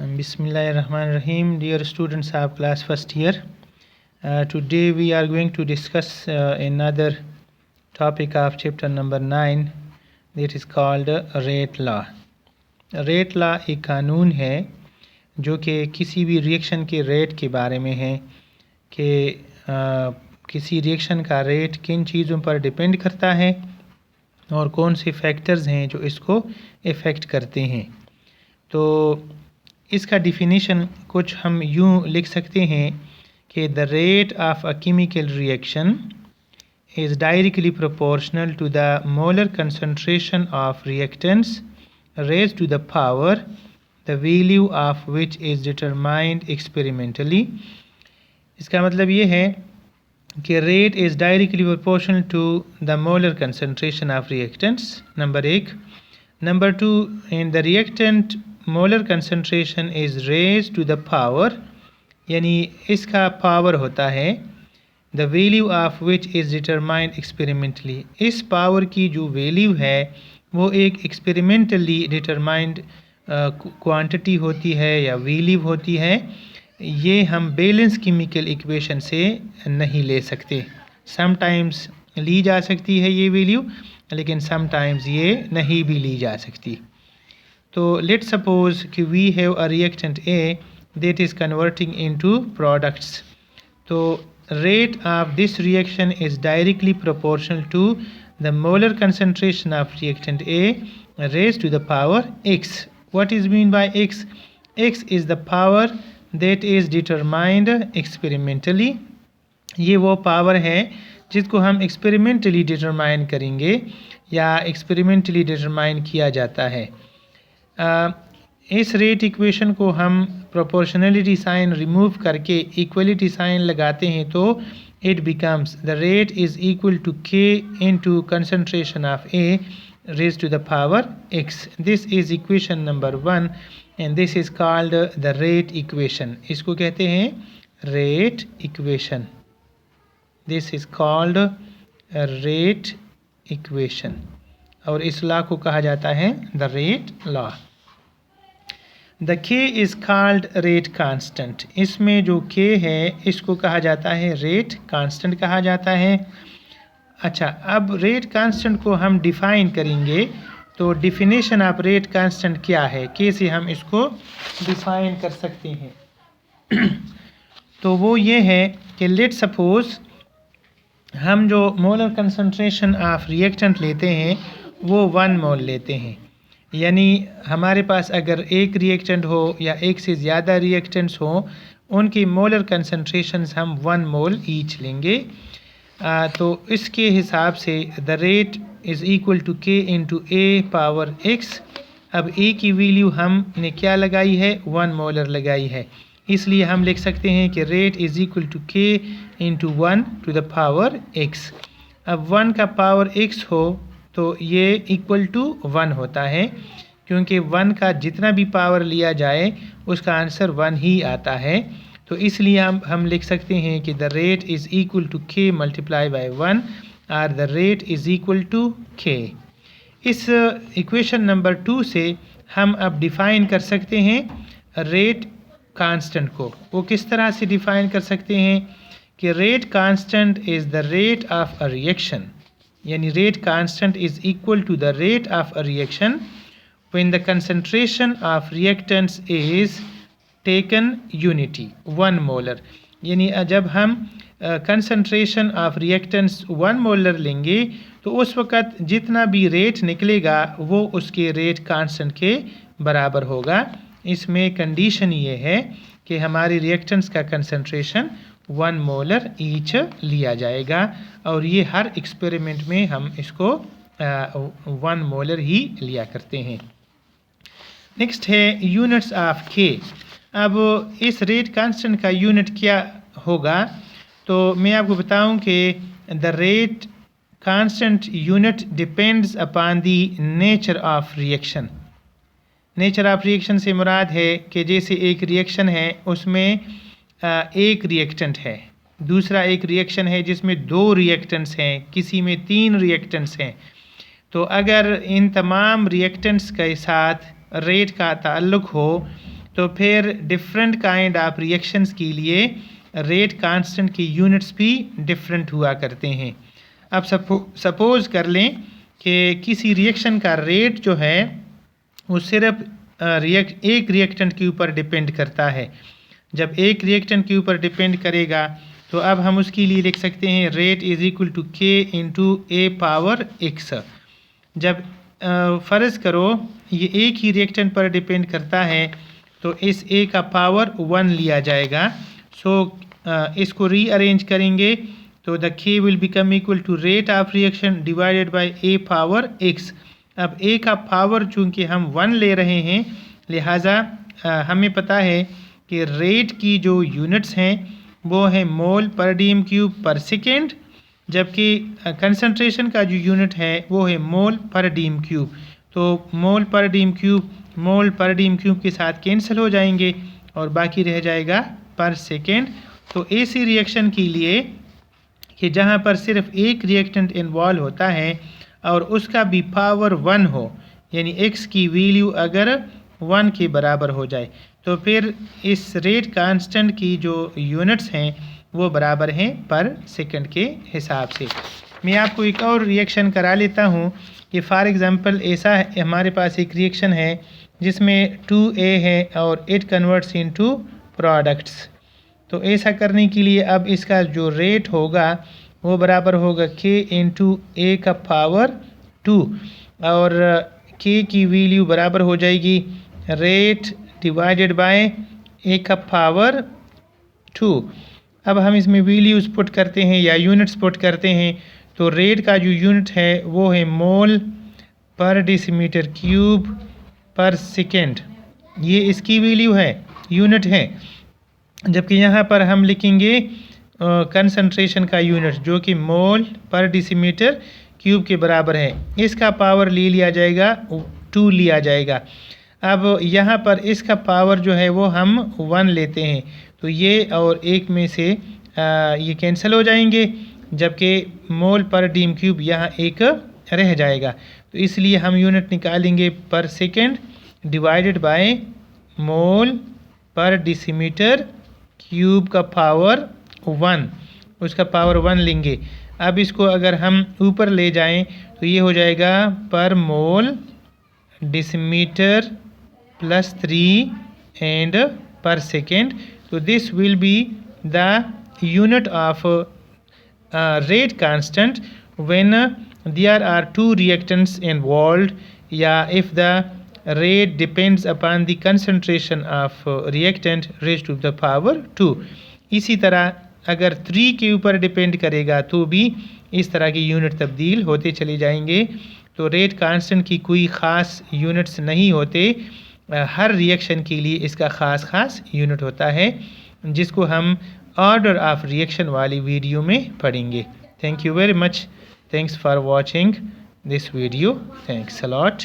Bismillahirrahmanirrahim. Dear students of class first year, today we are going to discuss another topic of chapter number 9, that is called rate law. Rate law एक कानून है जो कि किसी भी reaction के rate के बारे में है कि किसी रिएक्शन का रेट किन चीज़ों पर डिपेंड करता है और कौन से फैक्टर्स हैं जो इसको इफ़ेक्ट करते हैं। तो इसका डिफिनीशन कुछ हम यूँ लिख सकते हैं कि the rate of a chemical reaction is directly proportional to the molar concentration of reactants raise to the power the value of which is determined experimentally. इसका मतलब ये है कि rate is directly proportional to the molar concentration of reactants, number 1। Number 2, in the reactant molar concentration is raise to the power, यानी इसका power होता है the value of which is determined experimentally. इस पावर की जो value है वो एक एक्सपेरिमेंटली डिटरमाइंड क्वांटिटी होती है या वैल्यू होती है। ये हम बैलेंस केमिकल इक्वेशन से नहीं ले सकते। समटाइम्स ली जा सकती है ये वैल्यू, लेकिन समटाइम्स ये नहीं भी ली जा सकती। तो लेट्स सपोज कि we have a reactant A that is converting into products. तो rate of this reaction is directly proportional to the molar concentration of reactant A raise to the power x. What is mean by x? X is the power that is determined experimentally. ये वो power है जिसको हम experimentally determine करेंगे या experimentally determine किया जाता है। इस रेट इक्वेशन को हम प्रोपोर्शनलिटी साइन रिमूव करके इक्वलिटी साइन लगाते हैं तो it becomes the rate is equal to k into concentration of A raise to the power x. This is equation number 1 and this is called the rate equation. इसको कहते हैं rate equation. This is called rate equation और इस law को कहा जाता है the rate law. The k is called rate constant. इसमें जो के है इसको कहा जाता है रेट कांस्टेंट कहा जाता है। अच्छा, अब रेट कांस्टेंट को हम डिफ़ाइन करेंगे तो डिफिनेशन ऑफ रेट कांस्टेंट क्या है, कैसे हम इसको डिफ़ाइन कर सकते हैं। तो वो ये है कि लेट सपोज हम जो मोलर कंसंट्रेशन ऑफ रिएक्टेंट लेते हैं वो 1 मोल लेते हैं, यानी हमारे पास अगर एक रिएक्टेंट हो या एक से ज़्यादा रिएक्टेंट्स हो उनकी मोलर कंसंट्रेशंस हम 1 मोल ईच लेंगे। तो इसके हिसाब से the rate is equal to K into A power X. अब ए की वैल्यू हमने क्या लगाई है, 1 मोलर लगाई है, इसलिए हम लिख सकते हैं कि rate is equal to K into 1 to the power X. अब 1 का पावर एक्स हो तो ये इक्वल टू 1 होता है, क्योंकि 1 का जितना भी पावर लिया जाए उसका आंसर 1 ही आता है। तो इसलिए हम लिख सकते हैं कि the rate is equal to K multiply by 1 और the rate is equal to K. इस इक्वेशन नंबर 2 से हम अब डिफ़ाइन कर सकते हैं रेट कांस्टेंट को। वो किस तरह से डिफ़ाइन कर सकते हैं कि rate constant is the rate of a reaction, यानी rate constant is equal to the rate of a reaction when the concentration of reactants is taken unity 1 molar. यानी जब हम कंसंट्रेशन ऑफ रिएक्टेंट्स 1 मोलर लेंगे तो उस वक़्त जितना भी रेट निकलेगा वो उसके रेट कांस्टेंट के बराबर होगा। इसमें कंडीशन ये है कि हमारे रिएक्टेंट्स का कंसंट्रेशन 1 मोलर ईच लिया जाएगा और ये हर एक्सपेरिमेंट में हम इसको 1 मोलर ही लिया करते हैं। नेक्स्ट है यूनिट्स ऑफ के। अब इस रेट कांस्टेंट का यूनिट क्या होगा, तो मैं आपको बताऊं कि the rate constant unit depends upon the nature of reaction. Nature of reaction से मुराद है कि जैसे एक रिएक्शन है उसमें एक रिएक्टेंट है, दूसरा एक रिएक्शन है जिसमें 2 रिएक्टेंट्स हैं, किसी में 3 रिएक्टेंट्स हैं। तो अगर इन तमाम रिएक्टेंट्स के साथ रेट का ताल्लुक़ हो तो फिर डिफरेंट काइंड ऑफ रिएक्शंस के लिए रेट कांस्टेंट की यूनिट्स भी डिफरेंट हुआ करते हैं। अब सपोज़ कर लें कि किसी रिएक्शन का रेट जो है वो सिर्फ एक रिएक्टेंट के ऊपर डिपेंड करता है। जब एक रिएक्टेंट के ऊपर डिपेंड करेगा तो अब हम उसके लिए लिख सकते हैं rate is equal to K into A power x. जब फ़र्ज़ करो ये एक ही रिएक्टेंट पर डिपेंड करता है तो इस ए का पावर 1 लिया जाएगा। सो इसको रीअरेंज करेंगे तो the K will become equal to rate of reaction divided by A power X. अब ए का पावर चूँकि हम 1 ले रहे हैं, लिहाजा हमें पता है कि रेट की जो यूनिट्स हैं वो है मोल पर डीएम क्यूब पर सेकेंड, जबकि कंसंट्रेशन का जो यूनिट है वो है मोल पर डीएम क्यूब। तो मोल पर डीएम क्यूब के साथ कैंसिल हो जाएंगे और बाकी रह जाएगा पर सेकेंड। तो ऐसी रिएक्शन के लिए कि जहाँ पर सिर्फ एक रिएक्टेंट इन्वॉल्व होता है और उसका भी पावर 1 हो, यानी x की वैल्यू अगर 1 के बराबर हो जाए, तो फिर इस रेट कांस्टेंट की जो यूनिट्स हैं वो बराबर हैं पर सेकंड के हिसाब से। मैं आपको एक और रिएक्शन करा लेता हूँ कि फॉर एग्ज़ाम्पल ऐसा है, हमारे पास एक रिएक्शन है जिसमें 2A है और इट कन्वर्ट्स इनटू प्रोडक्ट्स। तो ऐसा करने के लिए अब इसका जो रेट होगा वो बराबर होगा के इंटू ए का पावर 2 और के की वैल्यू बराबर हो जाएगी रेट डिवाइडेड बाय ए का पावर 2। अब हम इसमें वैल्यूज़ पुट करते हैं या यूनिट्स पुट करते हैं तो रेट का जो यूनिट है वो है मोल पर डेसीमीटर क्यूब पर सेकेंड, ये इसकी वैल्यू है, यूनिट है। जबकि यहाँ पर हम लिखेंगे कंसंट्रेशन का यूनिट जो कि मोल पर डेसीमीटर क्यूब के बराबर है। इसका पावर ले लिया जाएगा 2 लिया जाएगा। अब यहाँ पर इसका पावर जो है वो हम 1 लेते हैं तो ये और एक में से ये कैंसिल हो जाएंगे, जबकि मोल पर डीएम क्यूब यहाँ एक रह जाएगा। तो इसलिए हम यूनिट निकालेंगे पर सेकेंड डिवाइडेड बाय मोल पर डेसीमीटर क्यूब का पावर 1, उसका पावर 1 लेंगे। अब इसको अगर हम ऊपर ले जाएं तो ये हो जाएगा पर मोल डेसीमीटर प्लस 3 एंड पर सेकेंड। तो this will be the unit of rate constant when there are two reactants involved, या if the rate depends upon the concentration of reactant raised to the power 2। इसी तरह अगर 3 के ऊपर depend करेगा तो भी इस तरह की यूनिट तब्दील होते चले जाएंगे। तो रेट कांस्टेंट की कोई ख़ास यूनिट्स नहीं होते, हर रिएक्शन के लिए इसका ख़ास यूनिट होता है जिसको हम ऑर्डर ऑफ रिएक्शन वाली वीडियो में पढ़ेंगे। Thank you very much, thanks for watching this video, thanks a lot.